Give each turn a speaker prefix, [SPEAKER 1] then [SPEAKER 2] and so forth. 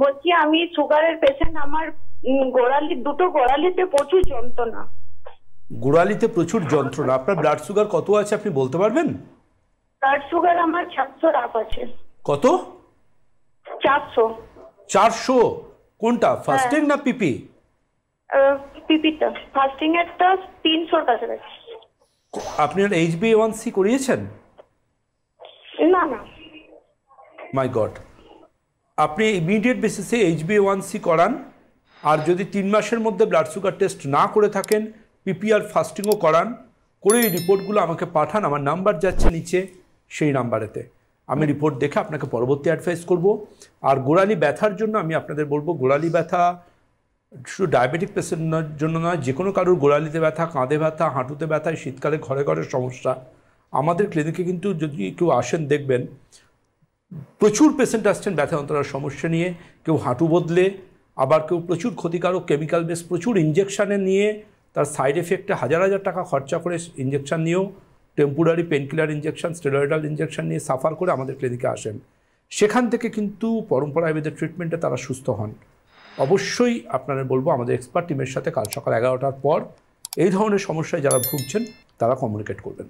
[SPEAKER 1] বলছি আমি সুগারের পেশেন্ট, আমার দুটো গোড়ালিতে প্রচুর যন্ত্রণা।
[SPEAKER 2] গোড়ালিতে প্রচুর যন্ত্রণা। আপনার ব্লাড সুগার কত আছে আপনি বলতে পারবেন?
[SPEAKER 1] ব্লাড সুগার আমার 400 আপ আছে।
[SPEAKER 2] কত?
[SPEAKER 1] 400।
[SPEAKER 2] 400? কোনটা, ফাস্টিং না পিপি?
[SPEAKER 1] পিপিটা, ফাস্টিং এরটা 300 কাছাকাছি।
[SPEAKER 2] আপনি HbA1c করিয়েছেন?
[SPEAKER 1] না না।
[SPEAKER 2] মাই গড, আপনি ইমিডিয়েট বেসিসে HbA1c করান। আর যদি 3 মাসের মধ্যে ব্লাড সুগার টেস্ট না করে থাকেন, পিপি আর ফাস্টিংও করান, করে এই রিপোর্টগুলো আমাকে পাঠান। আমার নাম্বার যাচ্ছে নিচে, সেই নাম্বারেতে আমি রিপোর্ট দেখে আপনাকে পরবর্তী অ্যাডভাইস করব। আর গোড়ালি ব্যথার জন্য আমি আপনাদের বলবো, গোড়ালি ব্যথা শুধু ডায়াবেটিক পেশেন্টের জন্য নয়, যে কোনো কারোর গোড়ালিতে ব্যথা, কাঁধে ব্যথা, হাঁটুতে ব্যথা, শীতকালে ঘরে ঘরে সমস্যা। আমাদের ক্লিনিকে কিন্তু যদি কেউ আসেন দেখবেন প্রচুর পেশেন্ট আসছেন ব্যথা যন্ত্রণার সমস্যা নিয়ে। কেউ হাঁটু বদলে, আবার কেউ প্রচুর ক্ষতিকারক কেমিক্যাল বেস প্রচুর ইঞ্জেকশানে নিয়ে, তার সাইড এফেক্টে হাজার হাজার টাকা খরচা করে ইঞ্জেকশান নিয়েও, temporary painkiller injection, steroidal injection নিয়ে সাফার করে আমাদের ক্লিনিকে আসেন। সেখান থেকে কিন্তু পরম্পরা আয়ুর্বেদের ট্রিটমেন্টে তারা সুস্থ হন। অবশ্যই আপনারা বলবো আমাদের এক্সপার্ট টিমের সাথে কাল সকাল 11টার পর এই ধরনের সমস্যায় যারা ভুগছেন তারা কমিউনিকেট করবেন।